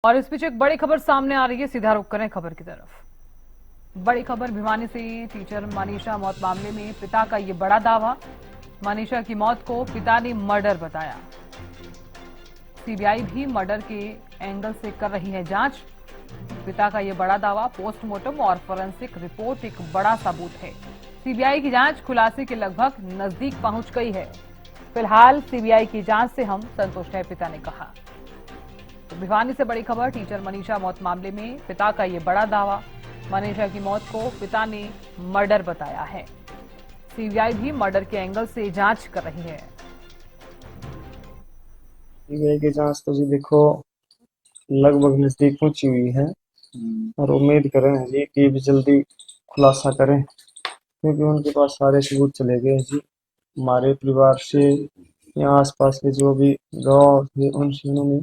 और इस बीच एक बड़ी खबर सामने आ रही है, सीधा रुख करें खबर की तरफ। बड़ी खबर भिवानी से। टीचर मनीषा मौत मामले में पिता का ये बड़ा दावा। मनीषा की मौत को पिता ने मर्डर बताया। सीबीआई भी मर्डर के एंगल से कर रही है जांच। पिता का ये बड़ा दावा, पोस्टमार्टम और फोरेंसिक रिपोर्ट एक बड़ा सबूत है। सीबीआई की जांच खुलासे के लगभग नजदीक पहुंच गई है। फिलहाल सीबीआई की जांच से हम संतुष्ट हैं, पिता ने कहा। तो भिवानी से बड़ी खबर, टीचर मनीषा मौत मामले में पिता का ये बड़ा दावा। मनीषा की मौत को पिता ने मर्डर बताया है। सीबीआई भी मर्डर के एंगल से जांच कर रही है। सीबीआई की जांच तो जी देखो लगभग नजदीक पहुंची हुई है और उम्मीद करें जी कि भी जल्दी खुलासा करें, क्योंकि उनके पास सारे सबूत चले गए जी। हमारे परिवार से या आसपास के जो भी गांव थे उनसे उन्होंने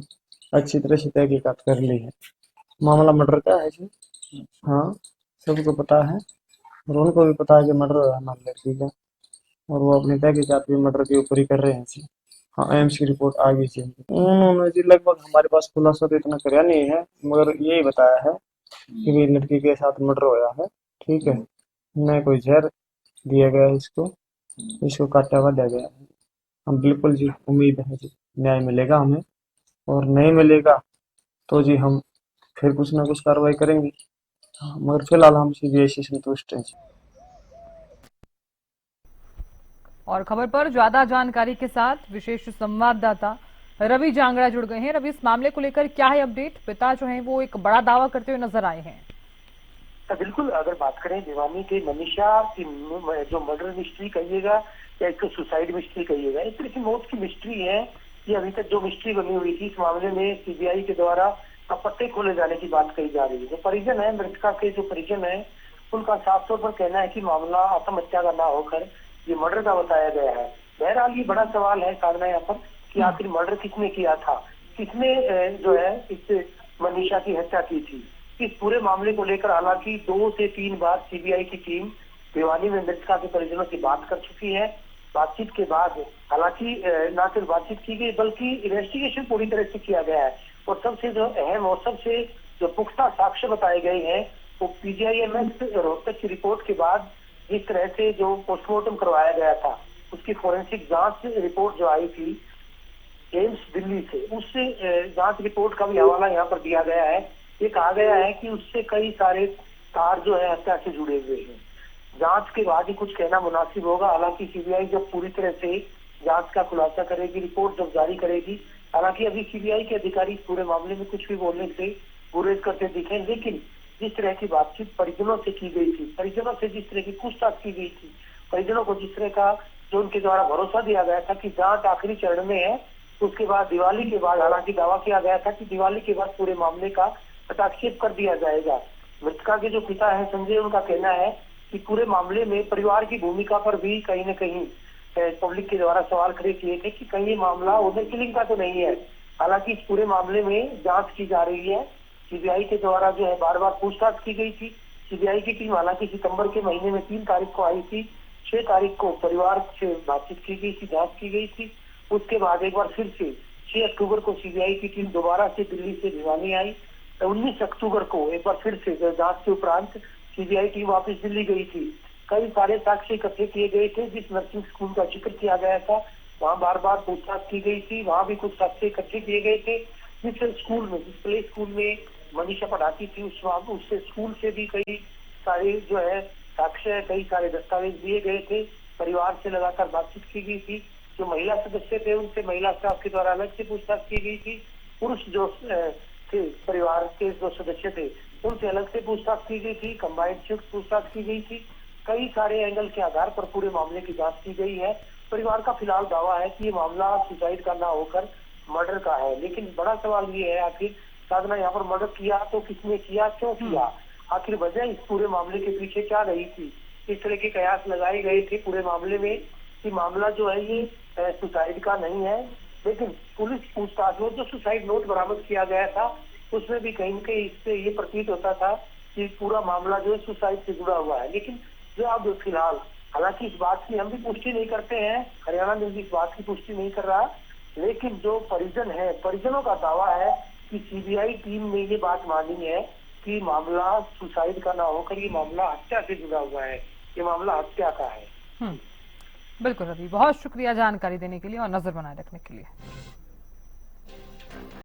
अच्छी तरह से तहकीकात कर ली है। मामला मर्डर का है जी। हाँ, सबको पता है और उनको भी पता है कि मर्डर हुआ है हमारी लड़की का, और वो अपनी तहकीकात भी मर्डर के ऊपर ही कर रहे हैं जी। हाँ, एम्स की रिपोर्ट आ गई थी। उन्होंने जी लगभग हमारे पास खुलासा तो इतना कराया नहीं है, मगर यही बताया है कि भाई लड़की के साथ मर्डर होया है। ठीक है, न कोई जहर दिया गया है इसको, इसको काटा वाटा गया है। हम बिल्कुल जी उम्मीद है जी न्याय मिलेगा हमें, और नहीं मिलेगा तो जी हम फिर कुछ ना कुछ कार्रवाई करेंगे। हाँ, मगर फिलहाल हम सीबीआई से संतुष्ट हैं जी। और खबर पर ज्यादा जानकारी के साथ विशेष संवाददाता रवि जांगड़ा जुड़ गए हैं। रवि, इस मामले को लेकर क्या है अपडेट? पिता जो है वो एक बड़ा दावा करते हुए नजर आए हैं। बिल्कुल, अगर बात करें भिवानी के मनीषा की जो मर्डर मिस्ट्री कहिएगा या इसको सुसाइड मिस्ट्री कहिएगा, इस तरह की मौत की मिस्ट्री है। ये अभी तक जो मिस्ट्री बनी हुई थी, इस मामले में सीबीआई के द्वारा अब पत्ते खोले जाने की बात कही जा रही है। जो परिजन है, मृतका के जो परिजन है, उनका साफ तौर पर कहना है कि मामला आत्महत्या का ना होकर ये मर्डर का बताया गया है। बहरहाल ये बड़ा सवाल है साधना यहाँ पर कि आखिर मर्डर किसने किया था, किसने जो है इस मनीषा की हत्या की थी। इस पूरे मामले को लेकर हालांकि 2 से 3 बार सीबीआई की टीम भिवानी में मृतका के परिजनों से बात कर चुकी है। बातचीत के बाद हालांकि न सिर्फ बातचीत की गई बल्कि इन्वेस्टिगेशन पूरी तरह से किया गया है, और सबसे जो अहम और सबसे जो पुख्ता साक्ष्य बताए गए हैं वो पीजीआईएमएस रोहतक की रिपोर्ट के बाद जिस तरह से जो पोस्टमार्टम करवाया गया था, उसकी फोरेंसिक जांच रिपोर्ट जो आई थी एम्स दिल्ली से, उससे जांच रिपोर्ट का भी हवाला यहाँ पर दिया गया है। ये कहा गया है कि उससे कई सारे तार जो है हत्या से जुड़े हुए हैं। जांच के बाद ही कुछ कहना मुनासिब होगा। हालांकि सीबीआई जब पूरी तरह से जांच का खुलासा करेगी, रिपोर्ट जब जारी करेगी, हालांकि अभी सीबीआई के अधिकारी इस पूरे मामले में कुछ भी बोलने से गुरेज करते दिखे, लेकिन जिस तरह की बातचीत परिजनों से की गई थी, परिजनों से जिस तरह की पूछताछ की गई थी, परिजनों को जिस तरह का जो उनके द्वारा भरोसा दिया गया था कि जांच आखिरी चरण में है, उसके बाद दिवाली के बाद हालांकि दावा किया गया था कि दिवाली के बाद पूरे मामले का हस्तक्षेप कर दिया जाएगा। मृतका के जो पिता है संजय, उनका कहना है कि पूरे मामले में परिवार की भूमिका पर भी कहीं न कहीं पब्लिक के द्वारा सवाल खड़े किए थे कि कहीं ये मामला ओवर किलिंग का तो नहीं है। हालांकि इस पूरे मामले में जांच की जा रही है। सीबीआई के द्वारा जो है बार बार पूछताछ की गई थी। सीबीआई की टीम हालांकि सितंबर के महीने में 3 तारीख को आई थी, 6 तारीख को परिवार से बातचीत की गई थी, जांच की गई थी। उसके बाद एक बार फिर से 6 अक्टूबर को सीबीआई की टीम दोबारा से दिल्ली से भिवानी आई। 19 अक्टूबर को एक बार फिर से जांच के उपरांत सीबीआई टीम वापस दिल्ली गई थी। कई सारे साक्ष्य इकट्ठे किए गए थे। जिस नर्सिंग स्कूल का जिक्र किया गया था वहाँ बार बार पूछताछ की गई थी, वहाँ भी कुछ साक्ष्य इकट्ठे किए गए थे। जिस स्कूल में, जिस प्ले स्कूल में मनीषा पढ़ाती थी, उससे स्कूल से भी कई सारे जो है साक्ष्य, कई सारे दस्तावेज दिए गए थे। परिवार से लगातार बातचीत की गई थी। जो महिला सदस्य थे उनसे महिला स्टाफ के द्वारा अलग से पूछताछ की गई थी। पुरुष जो थे, परिवार के जो सदस्य थे, उनसे अलग से पूछताछ की गई थी। कंबाइंड शिफ्ट पूछताछ की गई थी। कई सारे एंगल के आधार पर पूरे मामले की जांच की गई है। परिवार का फिलहाल दावा है कि ये मामला सुसाइड का ना होकर मर्डर का है, लेकिन बड़ा सवाल ये है आखिर साधना यहाँ पर मर्डर किया तो किसने किया, क्यों किया, आखिर वजह इस पूरे मामले के पीछे क्या रही थी। इस तरह के कयास लगाए गए थे पूरे मामले में कि मामला जो है ये सुसाइड का नहीं है, लेकिन पुलिस पूछताछ में जो सुसाइड नोट बरामद किया गया था उसमें भी कहीं न कहीं इससे ये प्रतीत होता था कि पूरा मामला जो है सुसाइड से जुड़ा हुआ है। लेकिन जो अब फिलहाल, हालांकि इस बात की हम भी पुष्टि नहीं करते हैं, हरियाणा में भी इस बात की पुष्टि नहीं कर रहा, लेकिन जो परिजन है, परिजनों का दावा है कि सीबीआई टीम ने ये बात मानी है कि मामला सुसाइड का ना होकर ये मामला हत्या से जुड़ा हुआ है, ये मामला हत्या का है। बिल्कुल रवि, बहुत शुक्रिया जानकारी देने के लिए और नजर बनाए रखने के लिए।